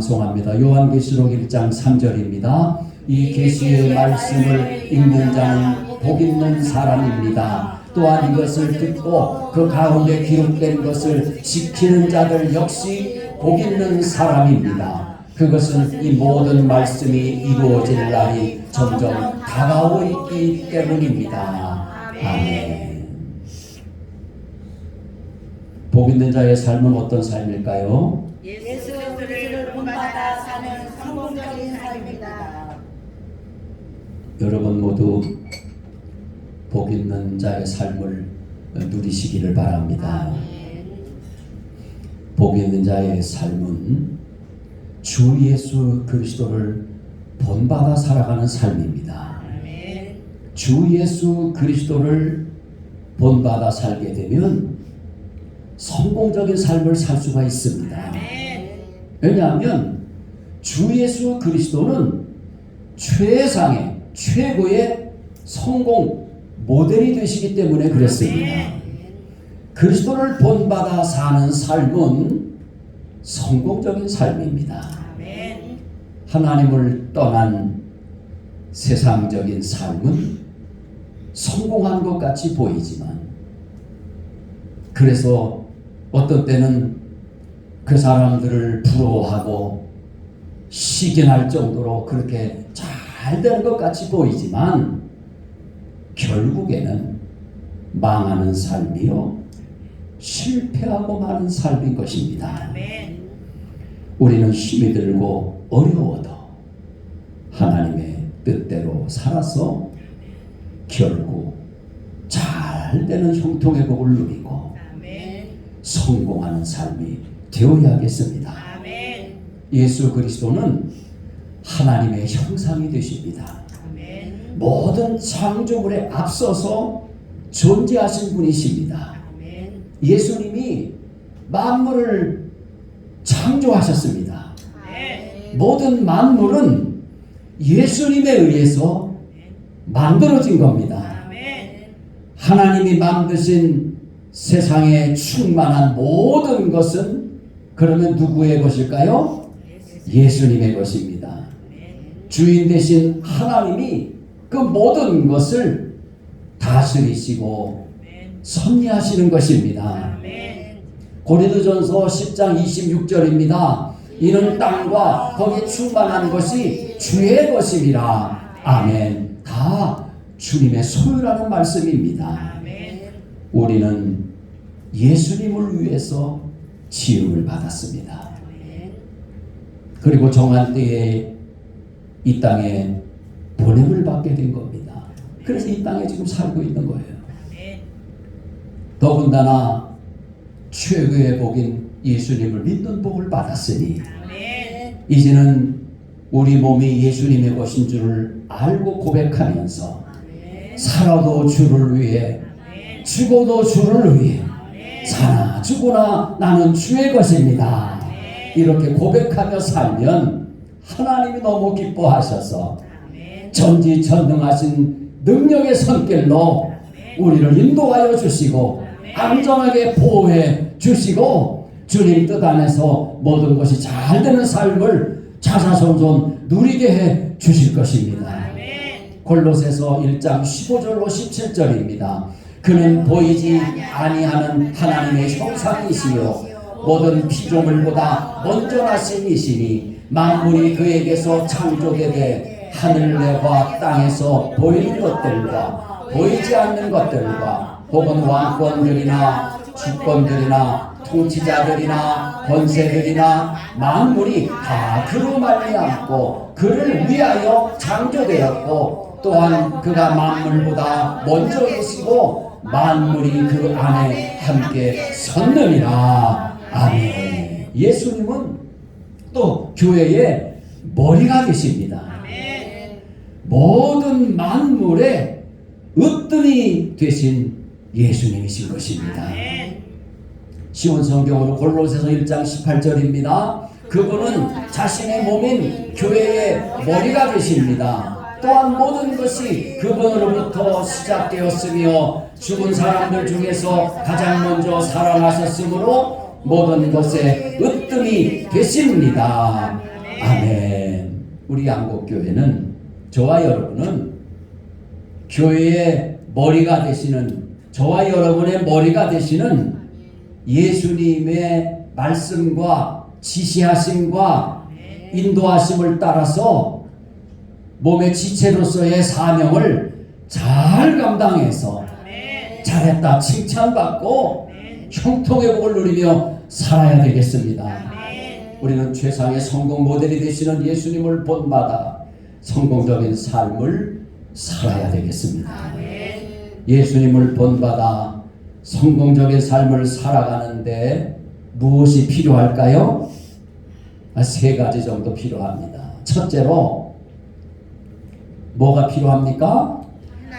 암송합니다. 요한계시록 1장 3절입니다. 이 계시의 말씀을 읽는 자는 복 있는 사람입니다. 또한 이것을 듣고 그 가운데 기록된 것을 지키는 자들 역시 복 있는 사람입니다. 그것은 이 모든 말씀이 이루어질 날이 점점 다가오고 있기 때문입니다. 아멘. 복 있는 자의 삶은 어떤 삶일까요? 예수 그리스도를 본받아 사는 성공적인 삶입니다. 여러분 모두 복 있는 자의 삶을 누리시기를 바랍니다. 복 있는 자의 삶은 주 예수 그리스도를 본받아 살아가는 삶입니다. 주 예수 그리스도를 본받아 살게 되면 성공적인 삶을 살 수가 있습니다. 왜냐하면 주 예수 그리스도는 최상의 최고의 성공 모델이 되시기 때문에 그렇습니다. 그리스도를 본받아 사는 삶은 성공적인 삶입니다. 하나님을 떠난 세상적인 삶은 성공한 것 같이 보이지만, 그래서 어떤 때는 그 사람들을 부러워하고 시기할 정도로 그렇게 잘 되는 것 같이 보이지만 결국에는 망하는 삶이요 실패하고 마는 삶인 것입니다. 우리는 힘이 들고 어려워도 하나님의 뜻대로 살아서 결국 잘 되는 형통의 복을 누리고 성공하는 삶이 되어야겠습니다. 예수 그리스도는 하나님의 형상이 되십니다. 모든 창조물에 앞서서 존재하신 분이십니다. 예수님이 만물을 창조하셨습니다. 모든 만물은 예수님에 의해서 만들어진 겁니다. 하나님이 만드신 세상에 충만한 모든 것은 그러면 누구의 것일까요? 예수님의 것입니다. 주인 되신 하나님이 그 모든 것을 다스리시고 섭리하시는 것입니다. 고린도전서 10장 26절입니다. 이는 땅과 거기에 충만한 것이 주의 것임이라. 아멘. 다 주님의 소유라는 말씀입니다. 우리는 예수님을 위해서 지음을 받았습니다. 그리고 정한 때에 이 땅에 보냄을 받게 된 겁니다. 그래서 이 땅에 지금 살고 있는 거예요. 더군다나 최고의 복인 예수님을 믿는 복을 받았으니 이제는 우리 몸이 예수님의 것인 줄을 알고 고백하면서 살아도 주를 위해 죽어도 주를 위해 사나 죽으나 나는 주의 것입니다. 이렇게 고백하며 살면 하나님이 너무 기뻐하셔서 전지전능하신 능력의 손길로 우리를 인도하여 주시고 안전하게 보호해 주시고 주님 뜻 안에서 모든 것이 잘 되는 삶을 자자손손 누리게 해 주실 것입니다. 골로새서 1장 15절로 17절입니다. 그는 보이지 아니하는 하나님의 형상이시요 모든 피조물보다 먼저 나신 이시니 만물이 그에게서 창조되되 하늘과 땅에서 보이는 것들과 보이지 않는 것들과 혹은 왕권들이나 주권들이나 통치자들이나 권세들이나 만물이 다 그로 말미암고 그를 위하여 창조되었고 또한 그가 만물보다 먼저 계시고 만물이 그 안에 함께 섰느니라. 아멘. 예수님은 또 교회의 머리가 되십니다. 모든 만물의 으뜸이 되신 예수님이신 것입니다. 시온 성경으로 골로새서 1장 18절입니다. 그분은 자신의 몸인 교회의 머리가 되십니다. 또한 모든 것이 그분으로부터 시작되었으며 죽은 사람들 중에서 가장 먼저 살아나셨으므로 모든 것에 으뜸이 되십니다. 아멘. 우리 양곡교회는, 저와 여러분은 교회의 머리가 되시는, 저와 여러분의 머리가 되시는 예수님의 말씀과 지시하심과 인도하심을 따라서 몸의 지체로서의 사명을 잘 감당해서 잘했다 칭찬받고 형통의 복을 누리며 살아야 되겠습니다. 우리는 최상의 성공 모델이 되시는 예수님을 본받아 성공적인 삶을 살아야 되겠습니다. 예수님을 본받아 성공적인 삶을 살아가는데 무엇이 필요할까요? 세 가지 정도 필요합니다. 첫째로 뭐가 필요합니까?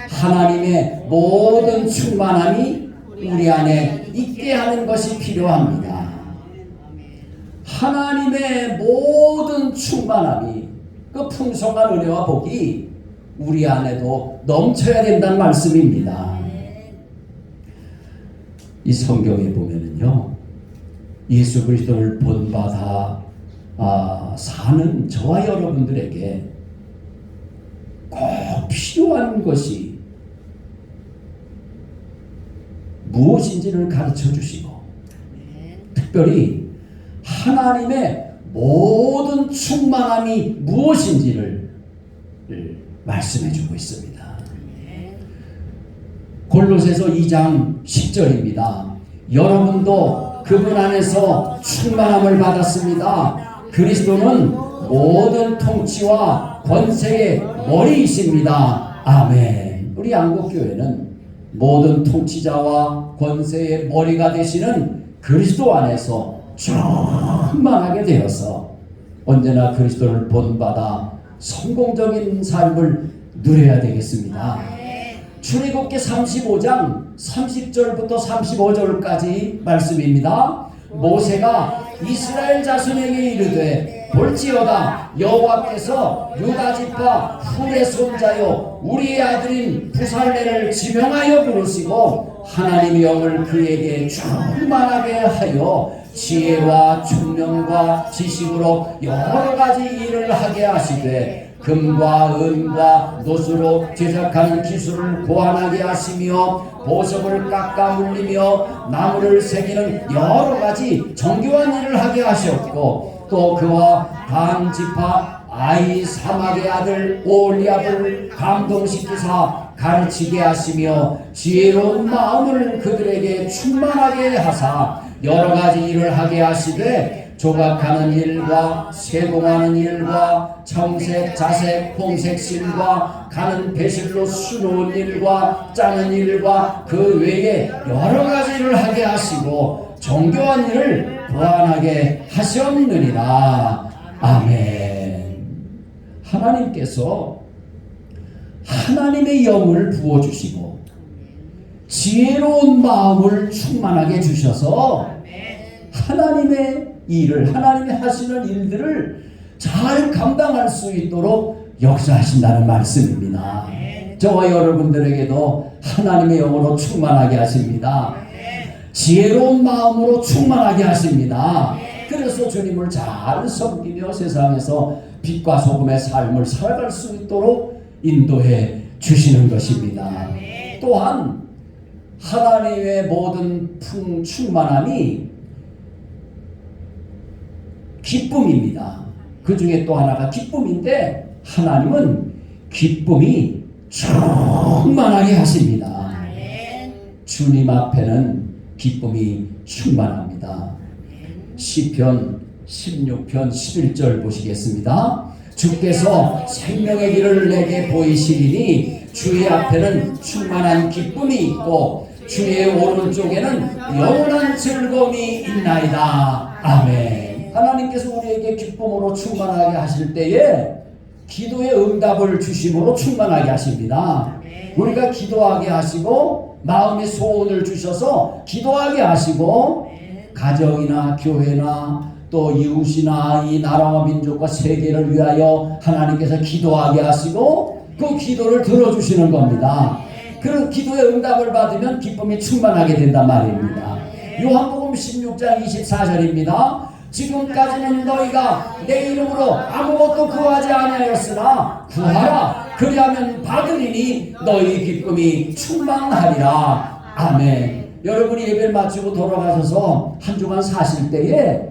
하나님의 모든 충만함이 우리 안에 있게 하는 것이 필요합니다. 하나님의 모든 충만함이, 그 풍성한 은혜와 복이 우리 안에도 넘쳐야 된다는 말씀입니다. 이 성경에 보면은요, 예수 그리스도를 본받아 사는 저와 여러분들에게 꼭 필요한 것이 무엇인지를 가르쳐 주시고, 특별히 하나님의 모든 충만함이 무엇인지를 말씀해 주고 있습니다. 골로새서 2장 10절입니다. 여러분도 그분 안에서 충만함을 받았습니다. 그리스도는 모든 통치와 권세의 머리이십니다. 아멘. 우리 양곡교회는 모든 통치자와 권세의 머리가 되시는 그리스도 안에서 충만하게 되어서 언제나 그리스도를 본받아 성공적인 삶을 누려야 되겠습니다. 출애굽기 35장 30절부터 35절까지 말씀입니다. 모세가 이스라엘 자손에게 이르되 볼지어다 여호와께서 유다 지파 훌의 손자요 우리의 아들인 부살레를 지명하여 부르시고 하나님의 영을 그에게 충만하게 하여 지혜와 총명과 지식으로 여러 가지 일을 하게 하시되 금과 은과 노수로 제작하는 기술을 고안하게 하시며 보석을 깎아 물리며 나무를 새기는 여러 가지 정교한 일을 하게 하셨고 또 그와 단 지파 아히사막의 아들 오홀리압을 감동시키사 가르치게 하시며 지혜로운 마음을 그들에게 충만하게 하사 여러 가지 일을 하게 하시되 조각하는 일과 세공하는 일과 청색, 자색, 홍색 실과 가는 배실로 수놓은 일과 짜는 일과 그 외에 여러 가지 일을 하게 하시고 정교한 일을 보완하게 하셨느니라. 아멘. 하나님께서 하나님의 영을 부어주시고 지혜로운 마음을 충만하게 주셔서 하나님의 일을, 하나님이 하시는 일들을 잘 감당할 수 있도록 역사하신다는 말씀입니다. 저와 여러분들에게도 하나님의 영으로 충만하게 하십니다. 지혜로운 마음으로 충만하게 하십니다. 그래서 주님을 잘 섬기며 세상에서 빛과 소금의 삶을 살아갈 수 있도록 인도해 주시는 것입니다. 또한 하나님의 모든 충만함이 기쁨입니다. 그 중에 또 하나가 기쁨인데 하나님은 기쁨이 충만하게 하십니다. 주님 앞에는 기쁨이 충만합니다. 시편 16편 11절 보시겠습니다. 주께서 생명의 길을 내게 보이시리니 주의 앞에는 충만한 기쁨이 있고 주의 오른쪽에는 영원한 즐거움이 있나이다. 아멘. 하나님께서 우리에게 기쁨으로 충만하게 하실 때에 기도의 응답을 주심으로 충만하게 하십니다. 우리가 기도하게 하시고 마음의 소원을 주셔서 기도하게 하시고 가정이나 교회나 또 이웃이나 이 나라와 민족과 세계를 위하여 하나님께서 기도하게 하시고 그 기도를 들어주시는 겁니다. 그런 기도의 응답을 받으면 기쁨이 충만하게 된단 말입니다. 요한복음 16장 24절입니다. 지금까지는 너희가 내 이름으로 아무것도 구하지 아니하였으나 구하라 그리하면 받으리니 너희 기쁨이 충만하리라. 아멘. 여러분이 예배를 마치고 돌아가셔서 한 주간 사실 때에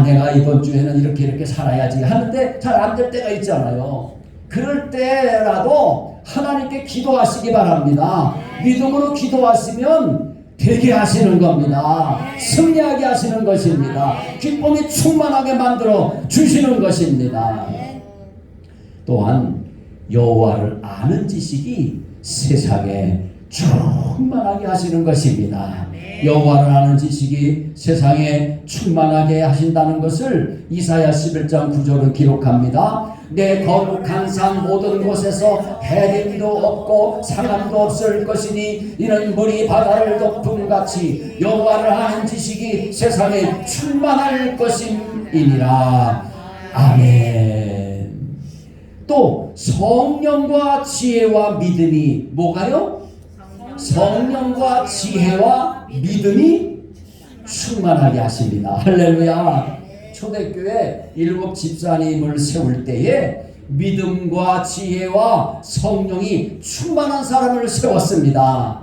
내가 이번 주에는 이렇게 살아야지 하는데 잘 안 될 때가 있잖아요. 그럴 때라도 하나님께 기도하시기 바랍니다. 믿음으로 기도하시면 되게 하시는 겁니다. 승리하게 하시는 것입니다. 기쁨이 충만하게 만들어 주시는 것입니다. 또한 여호와를 아는 지식이 세상에 충만하게 하시는 것입니다. 여호와를 아는 지식이 세상에 충만하게 하신다는 것을 이사야 11장 9절은 기록합니다. 내 거룩한 산 모든 곳에서 해림도 없고 상함도 없을 것이니 이는 물이 바다를 덮음같이 여호와를 아는 지식이 세상에 충만할 것임이니라. 아멘. 또 성령과 지혜와 믿음이 뭐가요? 성령과 지혜와 믿음이 충만하게 하십니다. 할렐루야. 초대교회 7 집사님을 세울 때에 믿음과 지혜와 성령이 충만한 사람을 세웠습니다.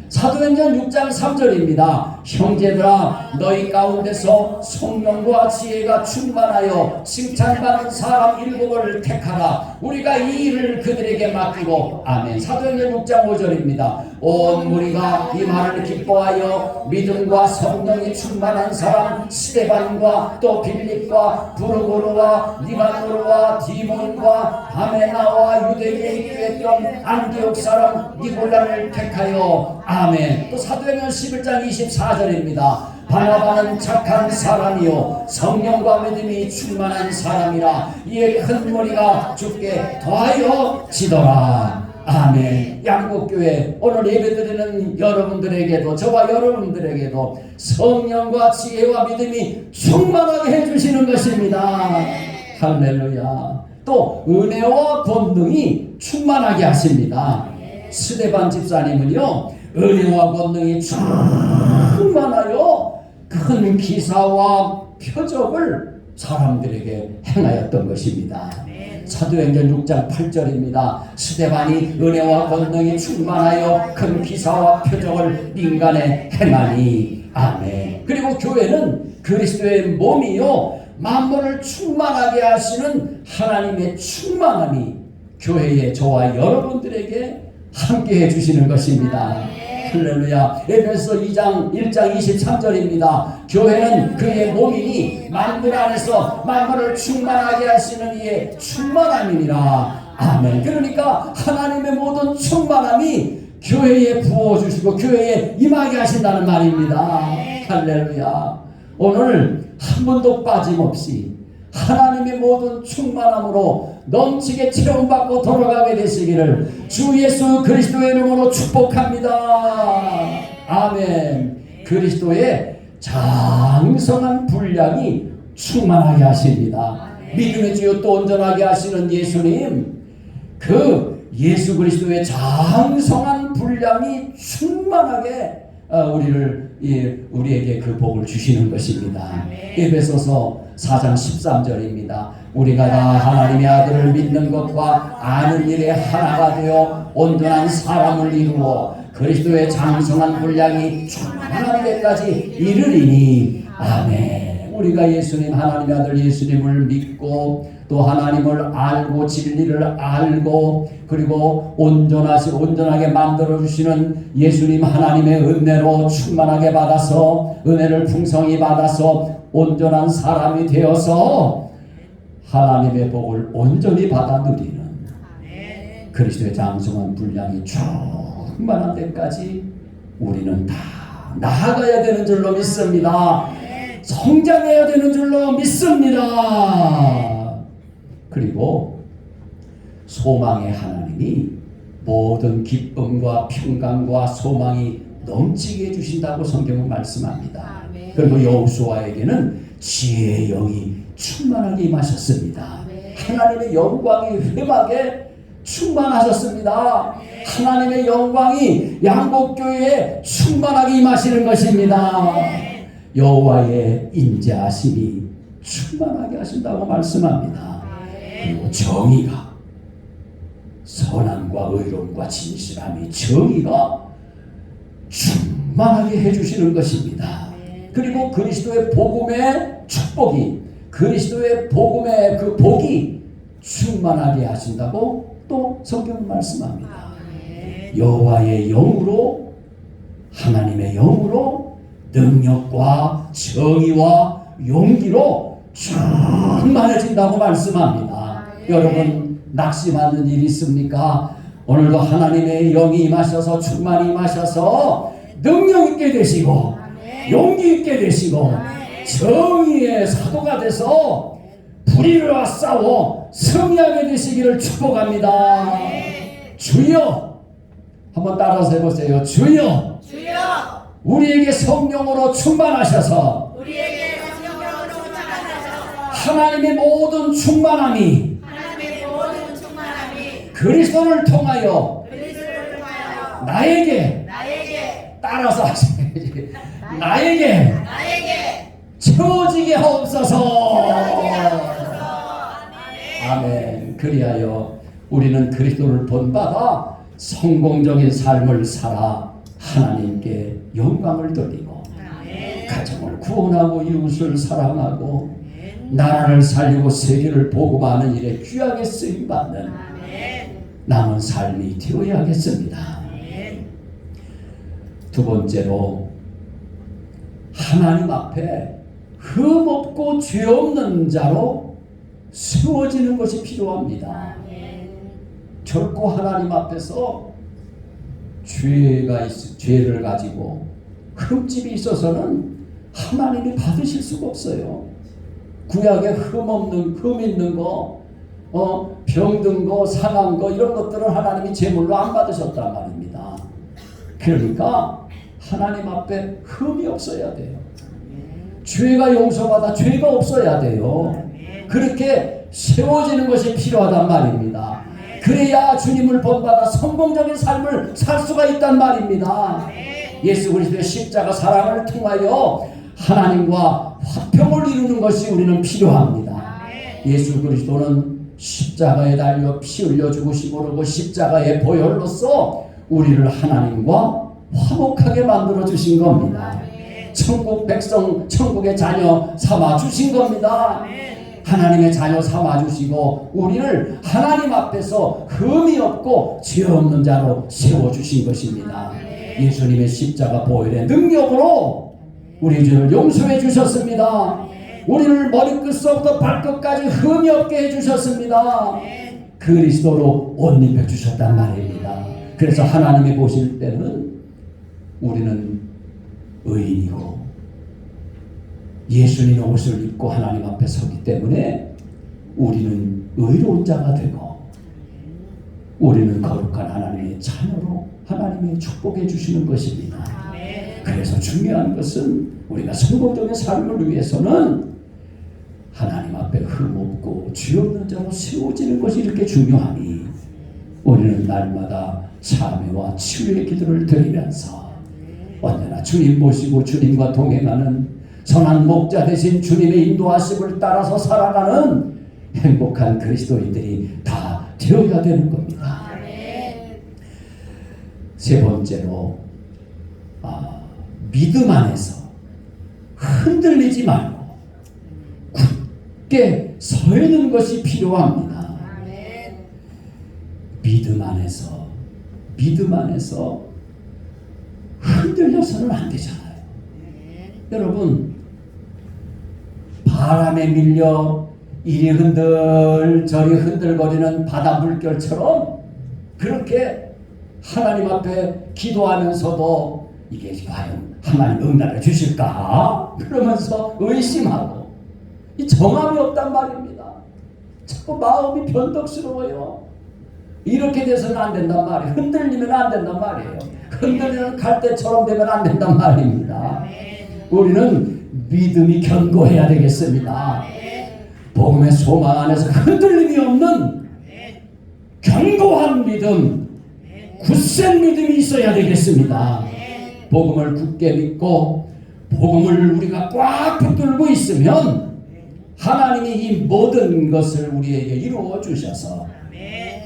사도행전 6장 3절입니다. 형제들아 너희 가운데서 성령과 지혜가 충만하여 칭찬받는 사람 7을 택하라. 우리가 이 일을 그들에게 맡기고. 아멘. 사도행전 6장 5절입니다. 온 무리가 이 말을 기뻐하여 믿음과 성령이 충만한 사람 스데반과 또 빌립과 부르고로와 니가노르와 디몬과 바메나와 유대인에 있던 안디옥 사람 니골라를 택하여. 아멘. 또 사도행전 11장 24절입니다. 바나바는 착한 사람이요 성령과 믿음이 충만한 사람이라 이에 큰 무리가 주께 더하여 지더라. 아멘. 양국교회 오늘 예배드리는 여러분들에게도 저와 여러분들에게도 성령과 지혜와 믿음이 충만하게 해주시는 것입니다. 할렐루야. 또 은혜와 권능이 충만하게 하십니다. 스데반 집사님은요 은혜와 권능이 충만하여 큰 기사와 표적을 사람들에게 행하였던 것입니다. 사도행전 6장 8절입니다. 스데반이 은혜와 권능이 충만하여 큰 기사와 표적을 인간에 행하니. 아멘. 그리고 교회는 그리스도의 몸이요 만물을 충만하게 하시는 하나님의 충만함이 교회의 저와 여러분들에게 함께 해주시는 것입니다. 할렐루야. 에베소 2장 1장 23절입니다. 교회는 그의 몸이니 만물 안에서 만물을 충만하게 하시는 이의 충만함이니라. 아멘. 그러니까 하나님의 모든 충만함이 교회에 부어주시고 교회에 임하게 하신다는 말입니다. 할렐루야. 오늘 한 번도 빠짐없이 하나님의 모든 충만함으로 넘치게 체험받고 돌아가게 되시기를 주 예수 그리스도의 이름으로 축복합니다. 아멘. 그리스도의 장성한 분량이 충만하게 하십니다. 믿음의 주요 또 온전하게 하시는 예수님, 그 예수 그리스도의 장성한 분량이 충만하게 우리에게 그 복을 주시는 것입니다. 에베소서 4장 13절입니다. 우리가 다 하나님의 아들을 믿는 것과 아는 일에 하나가 되어 온전한 사람을 이루어 그리스도의 장성한 분량이 충만한 데까지 이르리니. 아멘. 우리가 예수님 하나님의 아들 예수님을 믿고 또 하나님을 알고 진리를 알고 그리고 온전하게 만들어주시는 예수님 하나님의 은혜로 충만하게 받아서 은혜를 풍성히 받아서 온전한 사람이 되어서 하나님의 복을 온전히 받아 누리는 그리스도의 장성한 분량이 충만한 데까지 우리는 다 나아가야 되는 줄로 믿습니다. 성장해야 되는 줄로 믿습니다. 그리고 소망의 하나님이 모든 기쁨과 평강과 소망이 넘치게 해주신다고 성경은 말씀합니다. 그리고 여호수아에게는 지혜의 영이 충만하게 임하셨습니다. 하나님의 영광이 휘하게 충만하셨습니다. 하나님의 영광이 양복교회에 충만하게 임하시는 것입니다. 여호와의 인자하심이 충만하게 하신다고 말씀합니다. 그리고 정의가, 선함과 의로움과 진실함이, 정의가 충만하게 해주시는 것입니다. 그리고 그리스도의 복음의 축복이, 그리스도의 복음의 그 복이 충만하게 하신다고 또 성경은 말씀합니다. 여호와의 영으로, 하나님의 영으로 능력과 정의와 용기로 충만해진다고 말씀합니다. 여러분, 낙심하는 일이 있습니까? 오늘도 하나님의 영이 임하셔서 충만히 임하셔서 능력 있게 되시고 용기 있게 되시고 정의의 사도가 돼서 불의와 싸워 승리하게 되시기를 축복합니다. 주여, 한번 따라서 해보세요. 주여, 우리에게 성령으로 충만하셔서 하나님의 모든 충만함이 그리스도를 통하여 나에게 따라서 하셔야지. 나에게 채워지게 하옵소서. 아멘. 그리하여 우리는 그리스도를 본받아 성공적인 삶을 살아 하나님께 영광을 돌리고 가정을 구원하고 이웃을 사랑하고 나라를 살리고 세계를 복음하는 일에 귀하게 쓰임받는 남은 삶이 되어야겠습니다. 두 번째로, 하나님 앞에 흠없고 죄 없는 자로 세워지는 것이 필요합니다. 결코 하나님 앞에서 죄를 가지고 흠집이 있어서는 하나님이 받으실 수가 없어요. 구약에 흠 있는 거, 병든 거, 상한 거, 이런 것들은 하나님이 제물로 안 받으셨단 말입니다. 그러니까 하나님 앞에 흠이 없어야 돼요. 죄가 용서받아 죄가 없어야 돼요. 그렇게 세워지는 것이 필요하단 말입니다. 그래야 주님을 본받아 성공적인 삶을 살 수가 있단 말입니다. 예수 그리스도의 십자가 사랑을 통하여 하나님과 화평을 이루는 것이 우리는 필요합니다. 예수 그리스도는 십자가에 달려 피 흘려 죽으시고 십자가의 보혈로서 우리를 하나님과 화목하게 만들어 주신 겁니다. 천국 백성, 천국의 자녀 삼아 주신 겁니다. 하나님의 자녀 삼아 주시고 우리를 하나님 앞에서 흠이 없고 죄 없는 자로 세워 주신 것입니다. 예수님의 십자가 보혈의 능력으로 우리 죄를 용서해 주셨습니다. 우리를 머리끝서부터 발끝까지 흠이 없게 해주셨습니다. 그리스도로 옷 입혀 주셨단 말입니다. 그래서 하나님이 보실 때는 우리는 의인이고 예수님의 옷을 입고 하나님 앞에 서기 때문에 우리는 의로운 자가 되고 우리는 거룩한 하나님의 자녀로 하나님이 축복해 주시는 것입니다. 그래서 중요한 것은 우리가 성공적인 삶을 위해서는 하나님 앞에 흠없고 죄 없는 자로 세워지는 것이 이렇게 중요하니 우리는 날마다 참회와 치유의 기도를 드리면서 언제나 주님 모시고 주님과 동행하는 선한 목자 되신 주님의 인도하심을 따라서 살아가는 행복한 그리스도인들이 다 되어야 되는 겁니다. 세 번째로 믿음 안에서 흔들리지 말고 굳게 서 있는 것이 필요합니다. 믿음 안에서 흔들려서는 안 되잖아요. 여러분, 바람에 밀려 이리 흔들 저리 흔들거리는 바다 물결처럼 그렇게 하나님 앞에 기도하면서도 이게 과연 하나님 응답해 주실까? 그러면서 의심하고 이 정함이 없단 말입니다. 자꾸 마음이 변덕스러워요. 이렇게 돼서는 안 된단 말이에요. 흔들리면 안 된단 말이에요. 흔들리는 갈대처럼 되면 안 된단 말입니다. 우리는 믿음이 견고해야 되겠습니다. 복음의 소망 안에서 흔들림이 없는 견고한 믿음, 굳센 믿음이 있어야 되겠습니다. 복음을 굳게 믿고 복음을 우리가 꽉 붙들고 있으면 하나님이 이 모든 것을 우리에게 이루어 주셔서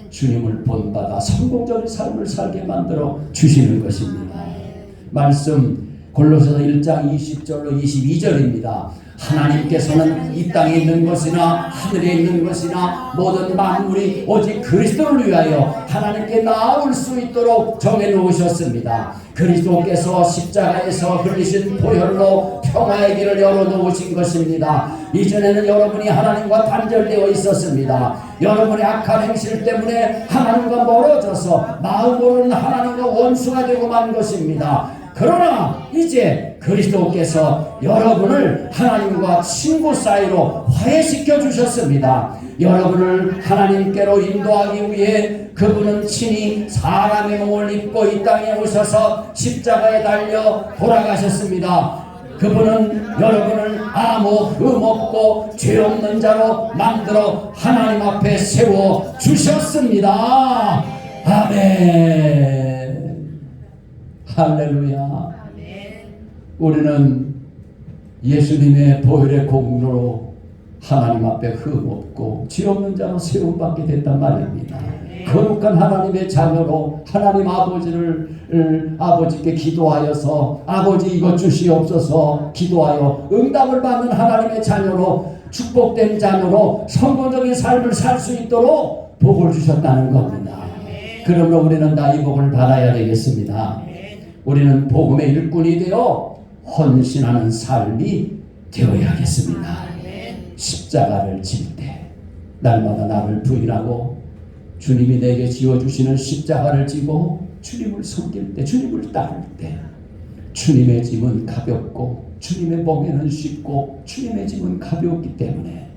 주님을 본받아 성공적인 삶을 살게 만들어 주시는 것입니다. 말씀 골로새서 1장 20절로 22절입니다. 하나님께서는 이 땅에 있는 것이나 하늘에 있는 것이나 모든 만물이 오직 그리스도를 위하여 하나님께 나아올 수 있도록 정해놓으셨습니다. 그리스도께서 십자가에서 흘리신 보혈로 평화의 길을 열어놓으신 것입니다. 이전에는 여러분이 하나님과 단절되어 있었습니다. 여러분의 악한 행실 때문에 하나님과 멀어져서 마음으로는 하나님과 원수가 되고 만 것입니다. 그러나 이제 그리스도께서 여러분을 하나님과 친구 사이로 화해시켜 주셨습니다. 여러분을 하나님께로 인도하기 위해 그분은 친히 사람의 몸을 입고 이 땅에 오셔서 십자가에 달려 돌아가셨습니다. 그분은 여러분을 아무 흠없고 죄 없는 자로 만들어 하나님 앞에 세워 주셨습니다. 아멘. 할렐루야. 우리는 예수님의 보혈의 공로로 하나님 앞에 흠없고 죄 없는 자로 세움받게 됐단 말입니다. 거룩한 하나님의 자녀로 하나님 아버지께 기도하여서 아버지 이것 주시옵소서 기도하여 응답을 받는 하나님의 자녀로 축복된 자녀로 성공적인 삶을 살 수 있도록 복을 주셨다는 겁니다. 그러므로 우리는 다 이 복을 받아야 되겠습니다. 우리는 복음의 일꾼이 되어 헌신하는 삶이 되어야겠습니다. 십자가를 질 때 날마다 나를 부인하고 주님이 내게 지어주시는 십자가를 지고 주님을 섬길 때, 주님을 따를 때 주님의 짐은 가볍고 주님의 멍에는 쉽고 주님의 짐은 가볍기 때문에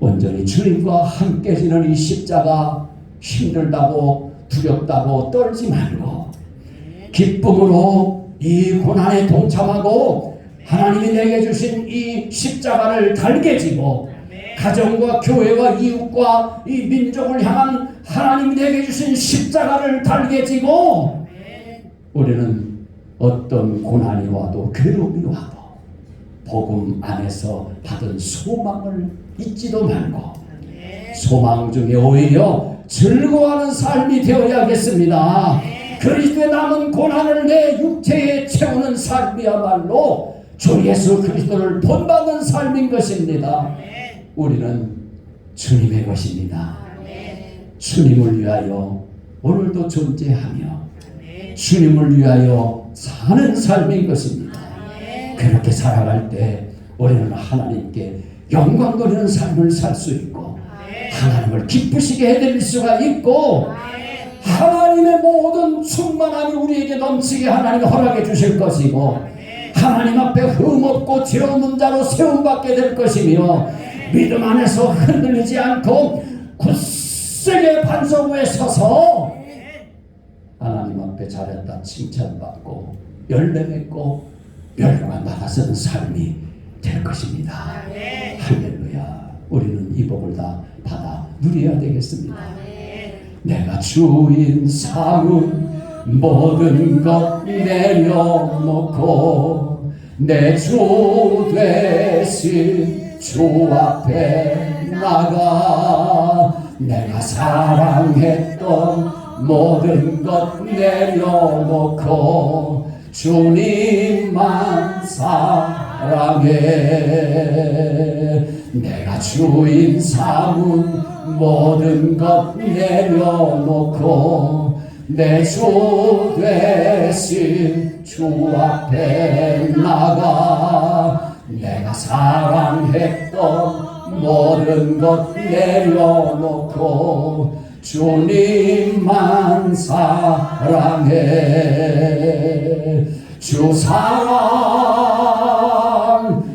온전히 주님과 함께 지는 이 십자가 힘들다고 두렵다고 떨지 말고 기쁨으로 이 고난에 동참하고 하나님이 내게 주신 이 십자가를 달게 지고 가정과 교회와 이웃과 이 민족을 향한 하나님이 내게 주신 십자가를 달게 지고 우리는 어떤 고난이 와도 괴로움이 와도 복음 안에서 받은 소망을 잊지도 말고 소망 중에 오히려 즐거워하는 삶이 되어야겠습니다. 그리스도의 남은 고난을 내 육체에 채우는 삶이야말로 주 예수 그리스도를 본받는 삶인 것입니다. 우리는 주님의 것입니다. 주님을 위하여 오늘도 존재하며 주님을 위하여 사는 삶인 것입니다. 그렇게 살아갈 때 우리는 하나님께 영광 돌리는 삶을 살 수 있고 하나님을 기쁘시게 해드릴 수가 있고 하나님의 모든 충만함이 우리에게 넘치게 하나님이 허락해 주실 것이고 하나님 앞에 흠없고 죄 없는 자로 세움받게 될 것이며 믿음 안에서 흔들리지 않고 굳세게 반석 위에 서서 하나님 앞에 잘했다 칭찬받고 열매 맺고 멸류관 받아 쓰는 삶이 될 것입니다. 할렐루야. 우리는 이 복을 다 받아 누려야 되겠습니다. 내가 주인 삼은 모든 것 내려놓고 내 주 되신 주 앞에 나가 내가 사랑했던 모든 것 내려놓고 주님만 사랑해 내가 주인 삼은 모든 것 내려놓고 내 주 되신 주 앞에 나가 내가 사랑했던 모든 것 내려놓고 주님만 사랑해 주 사랑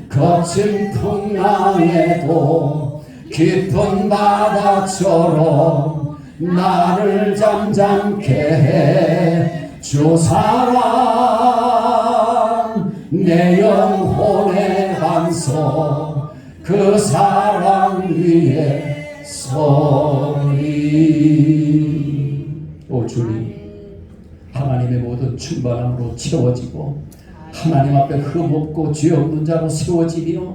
거친 풍랑에도 깊은 바다처럼 나를 잠잠케 해 주 사랑 내 영혼의 반석 그 사랑 위에 서리 오 주님, 하나님의 모든 충만함으로 채워지고 하나님 앞에 흠없고 죄 없는 자로 세워지며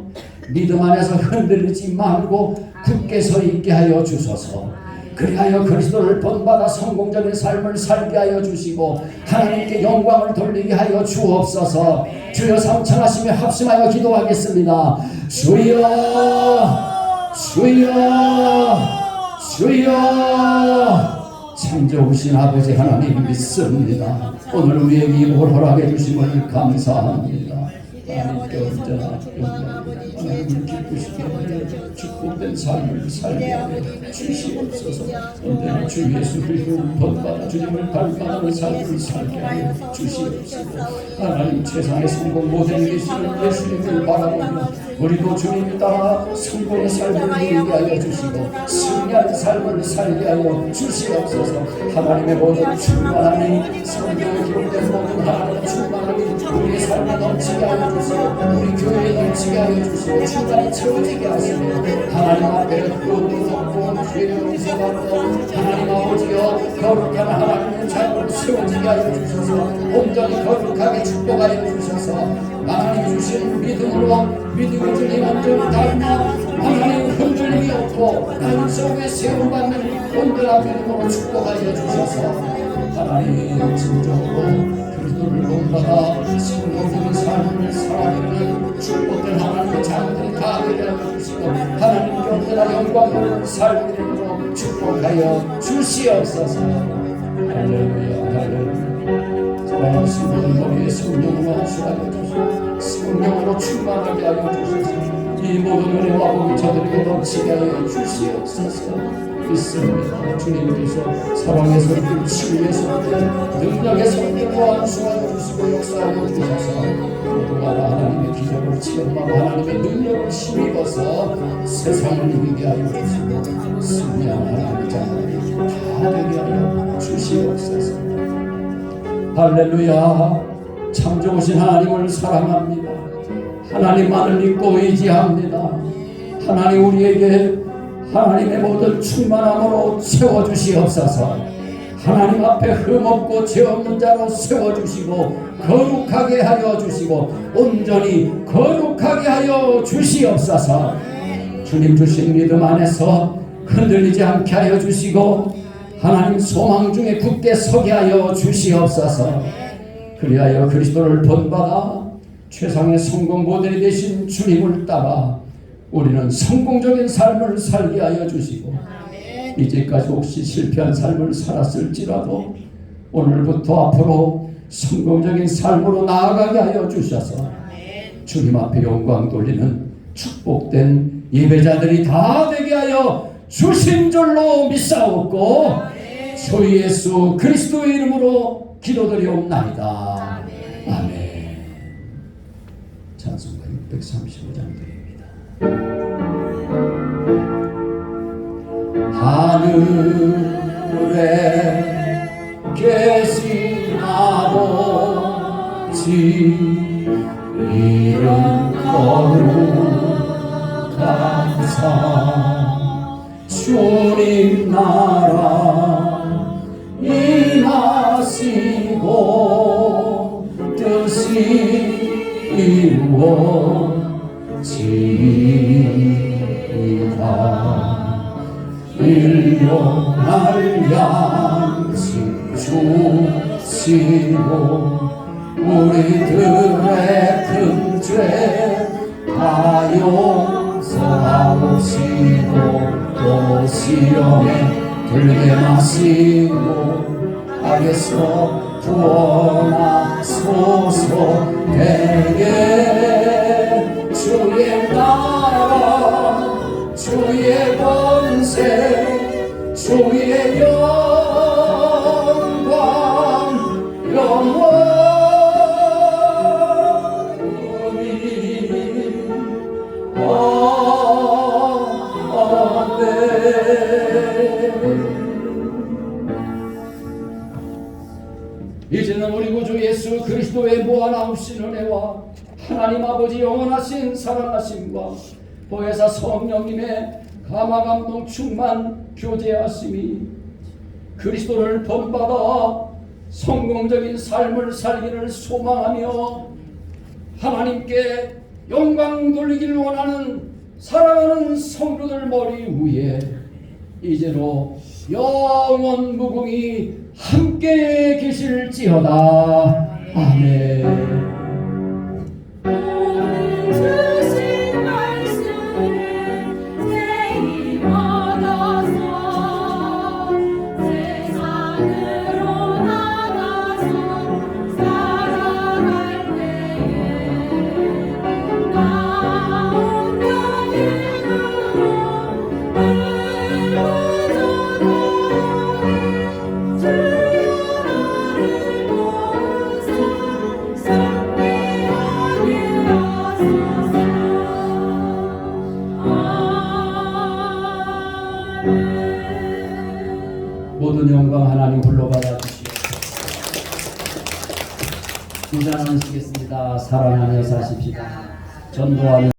믿음 안에서 흔들리지 말고 굳게 서 있게 하여 주소서. 그리하여 그리스도를 본받아 성공적인 삶을 살게 하여 주시고 하나님께 영광을 돌리게 하여 주옵소서. 주여 삼천하시며 합심하여 기도하겠습니다. 주여 주여 주여. 참 좋으신 아버지 하나님 믿습니다. 오늘 우리에게 이 뭘 허락해 주심을 감사합니다. 하나님께 언제나 하나님을 기쁘시게 하여 축복된 삶을 살게 하여 주시옵소서. 언제나 주 예수 그리스도를 본받아 주님을 닮아가는 삶을 살게 하여 주시옵소서. 하나님 세상의 성공 모델이 되시는 예수님을 바라보며 우리도 주님 따라 성공의 삶을 누리게 하여 주시고 승리하는 삶을 살게 하여 주시옵소서. 하나님의 모든 충만함이 성경에 기록된 모든 하나님의 충만함이 우리의 삶에 넘치게 하여 주시고 우리 교회에 넘치게 하여 주시고 충만히 채워지게 하시며 하나님 앞에 의를 얻고 죄를 용서받고 하나님 아버지여 거룩한 하나님의 자녀를 세워지게 하여 주셔서 온전히 거룩하게 축복하여 주셔서 하나님 주신 믿음으로 믿음의 주님 온전히 닮아 하나님 흔들림이 없고 하나님 속에 세움받는 온전한 믿음으로 축복하여 주셔서 하나님 진정으로 그리스도를 본받아 성공적인 삶을 살아가는 축복된 하나님의 자녀들이 다 되게 하여 주시고 하나님께 언제나 영광을 살리므로 축복하여 주시옵소서. 할렐루야 할렐루야. 사랑하는 성도들 머리에 성령으로 안수하여 주시고 성령으로 충만하게 하여 주셔서 이 모든 은혜와 복이 저들에게 넘치게 하여 주시옵소서. 믿습니다. 주님께서 사랑의 손길, 치유의 손길, 능력의 손길로 안수하여 주시고 역사하여 주셔서 모두가 하나님의 기적을 체험하고 하나님의 능력을 힘입어서 세상을 이기게 하여 주시고 승리한 하나님의 자녀들이 다 되게 하여 주시옵소서. 할렐루야. 참 좋으신 하나님을 사랑합니다. 하나님만을 믿고 의지합니다. 하나님 우리에게 하나님의 모든 충만함으로 채워주시옵소서. 하나님 앞에 흠없고 죄 없는 자로 세워주시고 거룩하게 하여 주시고 온전히 거룩하게 하여 주시옵소서. 주님 주신 믿음 안에서 흔들리지 않게 하여 주시고 하나님 소망 중에 굳게 서게 하여 주시옵소서. 그리하여 그리스도를 본받아 최상의 성공 모델이 되신 주님을 따라 우리는 성공적인 삶을 살게 하여 주시고 이제까지 혹시 실패한 삶을 살았을지라도 오늘부터 앞으로 성공적인 삶으로 나아가게 하여 주셔서 주님 앞에 영광 돌리는 축복된 예배자들이 다 되게 하여 주신 줄로 믿사옵고 주 예수 그리스도의 이름으로 기도드리옵나이다. 아멘. 찬송가 635장 드립니다. 하늘에 계신 아버지 이름 거룩하사 주님 나라 임하시고 뜻이 이루어지리이다. 일용할 양식 주시고 우리들의 큰 죄 다 용서하시고 또 시험에 들게 마시고 악에서 구원하소서. 내게 주의 나라 주의 권세 주의 영광 영원히 아멘. 이제는 우리 구주 예수 그리스도의 무한하신 은혜와 하나님 아버지 영원하신 사랑하심과 보혜사 성령님의 감화 감동 충만 교제하심이 그리스도를 본받아 성공적인 삶을 살기를 소망하며 하나님께 영광 돌리기를 원하는 사랑하는 성도들 머리 위에 이제로 영원 무궁히 함께 계실지어다. 아멘. 오늘 주신 말씀을 새히 받아서 세상으로 나가서 살아갈 때에 나 혼자 힘으로 불러줘도 주여 나를 도우사 승리하게 하소서. 아멘. 모든 영광 하나님 홀로 받아 주시옵소서. 주장하시겠습니다. 사랑하며 사십시다. 전도하는